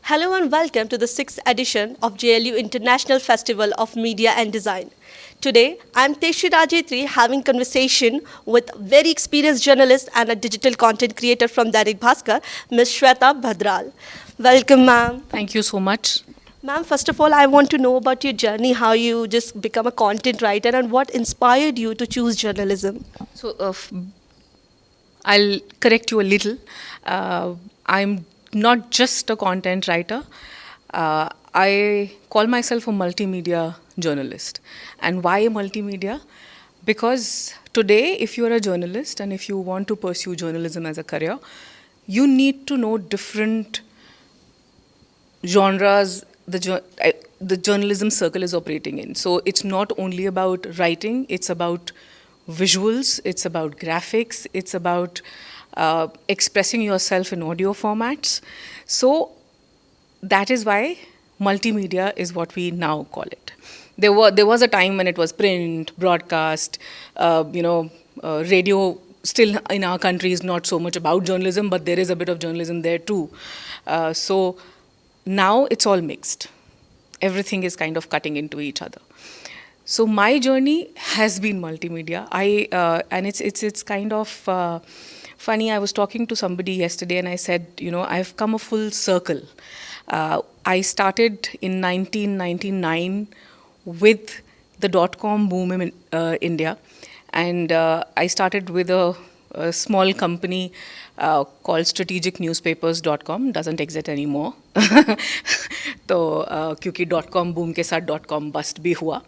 Hello and welcome to the 6th edition of JLU International Festival of Media and Design. Today, I'm TejshriRajetri having conversation with very experienced journalist and a digital content creator from Dainik Bhaskar, Ms. Shweta Bhandral. Welcome, ma'am. Thank you so much. Ma'am, first of all, I want to know about your journey, how you just become a content writer and what inspired you to choose journalism. I'll correct you a little. I'm not just a content writer. I call myself a multimedia journalist. And why multimedia? Because today, if you're a journalist and if you want to pursue journalism as a career, you need to know different genres the journalism circle is operating in. So it's not only about writing, it's about visuals, it's about graphics, it's about expressing yourself in audio formats. So that is why multimedia is what we now call it. There was a time when it was print, broadcast, radio. Still in our country is not so much about journalism, but there is a bit of journalism there too. So now it's all mixed. Everything is kind of cutting into each other. So my journey has been multimedia. And it's kind of funny. I was talking to somebody yesterday, and I said, I've come a full circle. I started in 1999 with the dot-com boom in India, and I started with a small company called strategicnewspapers.com. Doesn't exist anymore. तो क्योंकि .com boom के साथ .com bust भी हुआ,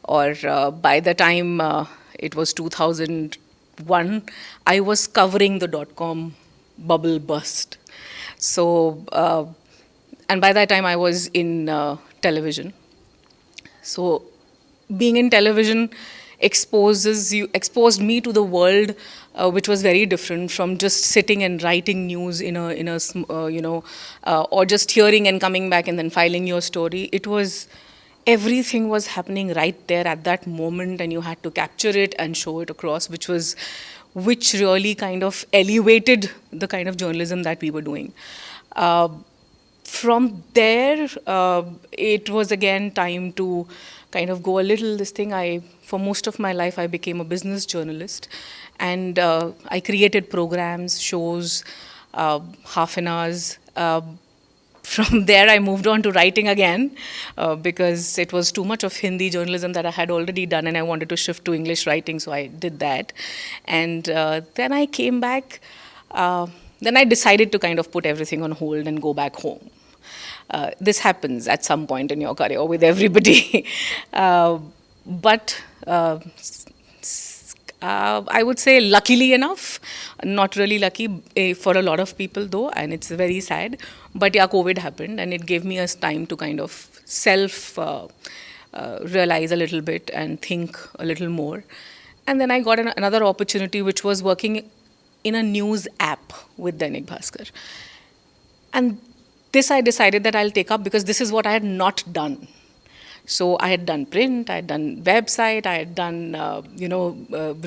और by the time it was 2001, I was covering the .com bubble bust. So and by that time I was in television. So being in television exposed me to the world, which was very different from just sitting and writing news or just hearing and coming back and then filing your story. Everything was happening right there at that moment, and you had to capture it and show it across, which really kind of elevated the kind of journalism that we were doing. From there, it was again time to kind of go a little this thing. For most of my life, I became a business journalist, and I created programs, shows, half an hours. From there, I moved on to writing again because it was too much of Hindi journalism that I had already done, and I wanted to shift to English writing, so I did that. And then I came back. Then I decided to kind of put everything on hold and go back home. This happens at some point in your career with everybody. But I would say luckily enough, not really lucky for a lot of people though, and it's very sad. But yeah, COVID happened, and it gave me a time to kind of realize a little bit and think a little more. And then I got another opportunity, which was working in a news app with Dainik Bhaskar. And this I decided that I'll take up because this is what I had not done. So I had done print, I had done website, I had done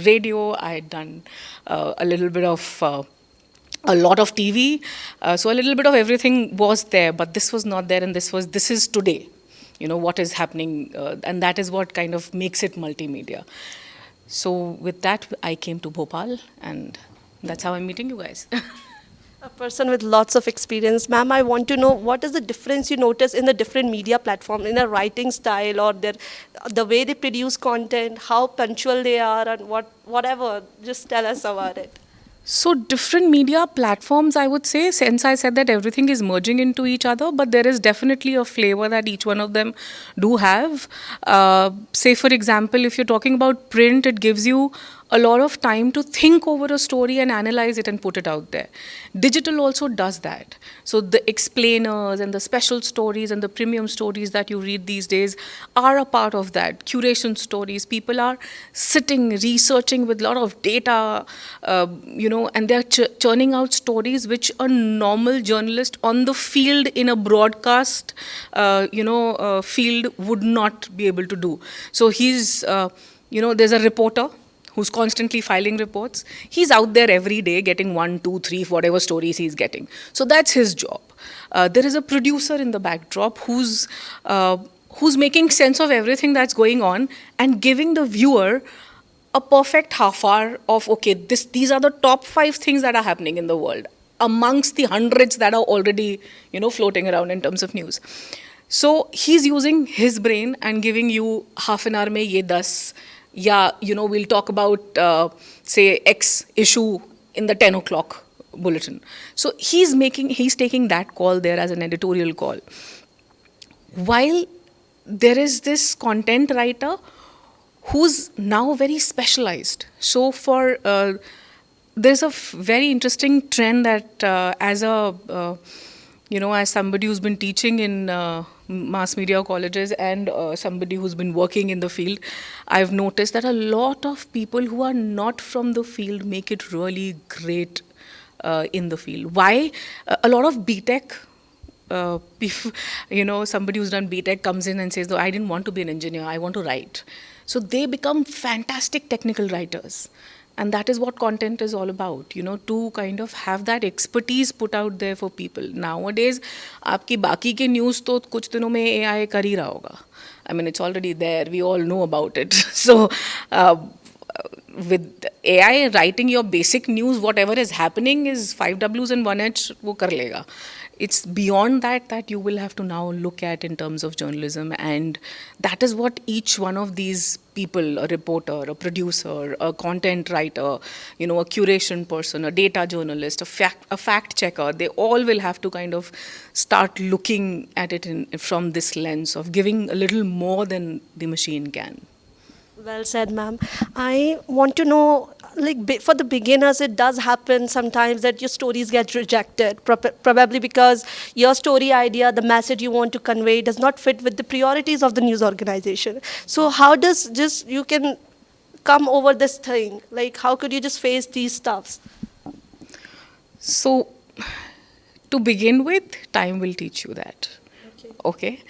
radio, I had done a little bit of a lot of TV. So a little bit of everything was there, but this was not there, and this is today. What is happening, and that is what kind of makes it multimedia. So with that, I came to Bhopal, and that's how I'm meeting you guys. A person with lots of experience. Ma'am, I want to know what is the difference you notice in the different media platforms, in a writing style or the way they produce content, how punctual they are, and whatever. Just tell us about it. So different media platforms, I would say, since I said that everything is merging into each other, but there is definitely a flavor that each one of them do have. Say, for example, if you're talking about print, it gives you a lot of time to think over a story and analyze it and put it out there. Digital also does that. So the explainers and the special stories and the premium stories that you read these days are a part of that. Curation stories, people are sitting, researching with a lot of data, and they're churning out stories which a normal journalist on the field in a broadcast, field would not be able to do. So there's a reporter who's constantly filing reports. He's out there every day getting 1, 2, 3, whatever stories he's getting. So that's his job. There is a producer in the backdrop who's making sense of everything that's going on and giving the viewer a perfect half hour of, okay, these are the top 5 things that are happening in the world amongst the hundreds that are already, floating around in terms of news. So he's using his brain and giving you half an hour mein ye 10, yeah, we'll talk about, say, X issue in the 10 o'clock bulletin. So he's taking that call there as an editorial call. While there is this content writer who's now very specialized. So there's a very interesting trend that as somebody who's been teaching in mass media colleges and somebody who's been working in the field, I've noticed that a lot of people who are not from the field make it really great in the field. Why? A lot of BTech, somebody who's done BTech comes in and says, no, I didn't want to be an engineer, I want to write. So they become fantastic technical writers. And that is what content is all about, to kind of have that expertise put out there for people. Nowadays, आपकी बाकी के news तो कुछ दिनों में AI कर ही रहा होगा. I mean, it's already there. We all know about it. So, with AI writing your basic news, whatever is happening is 5 Ws and 1 H, वो कर लेगा. It's beyond that you will have to now look at in terms of journalism, and that is what each one of these people, a reporter, a producer, a content writer, a curation person, a data journalist, a fact checker, they all will have to kind of start looking at it from this lens of giving a little more than the machine can. Well said, ma'am. I want to know, for the beginners, it does happen sometimes that your stories get rejected, probably because your story idea, the message you want to convey, does not fit with the priorities of the news organization. So how does you can come over this thing? How could you just face these stuffs? So, to begin with, time will teach you that. Okay.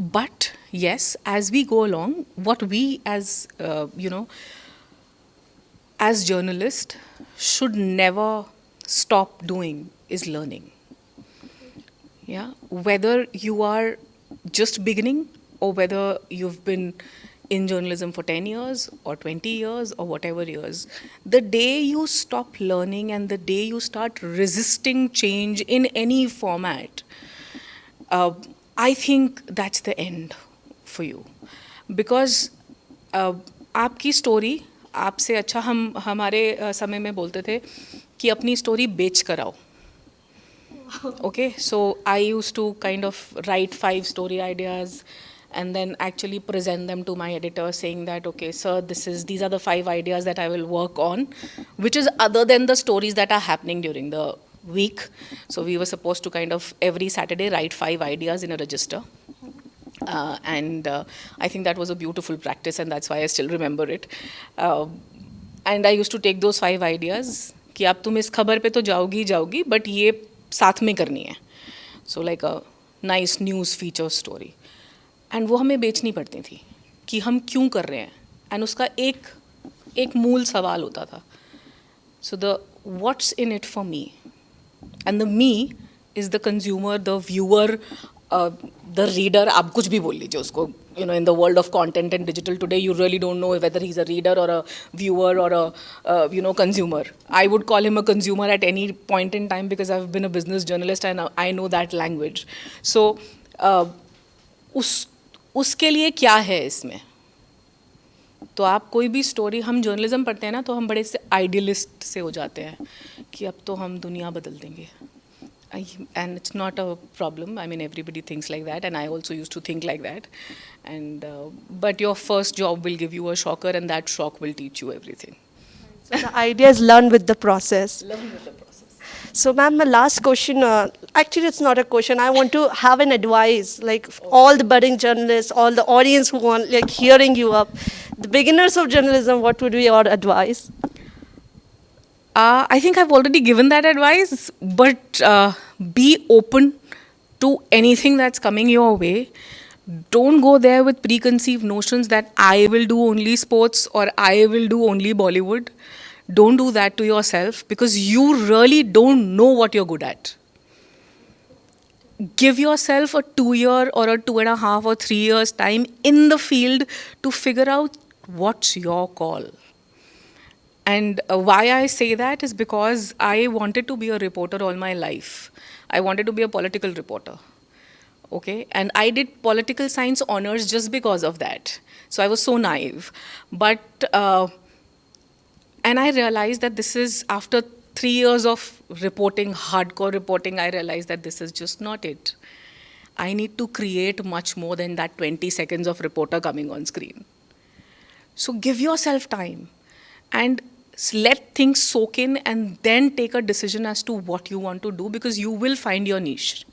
But yes, as we go along, what we as as journalists should never stop doing is learning. Yeah, whether you are just beginning or whether you've been in journalism for 10 years or 20 years or whatever years, the day you stop learning and the day you start resisting change in any format, I think that's the end for you. Because आपकी story आपसे अच्छा हमारे समय में बोलते थे कि अपनी स्टोरी बेच कर आओ. Okay, so I used to kind of write 5 story ideas and then actually present them to my editor saying that, okay, sir, these are the 5 ideas that I will work on, which is other than the stories that are happening during the week. So we were supposed to kind of every Saturday write 5 ideas in a register. And I think that was a beautiful practice, and that's why I still remember it. And I used to take those 5 ideas कि अब तुम इस खबर पे तो जाओगी but ये साथ में करनी है. So like a nice news feature story. And वो हमें बेचनी पड़ती थी कि हम क्यों कर रहे हैं. And उसका एक मूल सवाल होता था. So the what's in it for me? And the me is the consumer, the viewer, the reader. आप कुछ भी बोल लीजिए उसको. In the world of content and digital today, you really don't know whether he's a reader or a viewer or a consumer. I would call him a consumer at any point in time because I've been a business journalist and I know that language. So उसके लिए क्या है इसमें? तो आप कोई भी story, हम जर्नलिज्म पढ़ते हैं ना, तो हम बड़े से आइडियलिस्ट से हो जाते हैं कि अब तो हम दुनिया बदल देंगे. And it's not a problem. I mean, everybody thinks like that, and I also used to think like that. And but your first job will give you a shocker, and that shock will teach you everything. So the idea is learn with the process. Learn with the process. So, ma'am, my last question, actually it's not a question. I want to have an advice, all the budding journalists, all the audience who want, hearing you up, the beginners of journalism, what would be your advice? I think I've already given that advice, but be open to anything that's coming your way. Don't go there with preconceived notions that I will do only sports or I will do only Bollywood. Don't do that to yourself because you really don't know what you're good at. give yourself a 2 year or a 2.5 or 3 years time in the field to figure out what's your call. And why I say that is because I wanted to be a reporter all my life. I wanted to be a political reporter. Okay, and I did political science honors just because of that. So I was so naive. But, and I realized that this is, after 3 years of reporting, hardcore reporting, I realized that this is just not it. I need to create much more than that 20 seconds of reporter coming on screen. So give yourself time and let things soak in, and then take a decision as to what you want to do, because you will find your niche.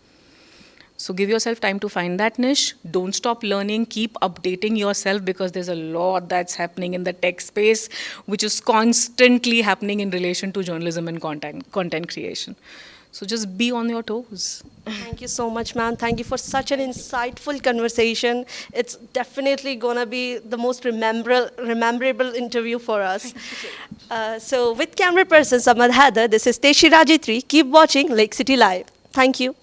So give yourself time to find that niche. Don't stop learning. Keep updating yourself, because there's a lot that's happening in the tech space, which is constantly happening in relation to journalism and content creation. So just be on your toes. Thank you so much, ma'am. Thank you for such an insightful conversation. It's definitely going to be the most rememberable interview for us. So with camera person Samad Haider, this is TejshriRajetri. Keep watching Lake City Live. Thank you.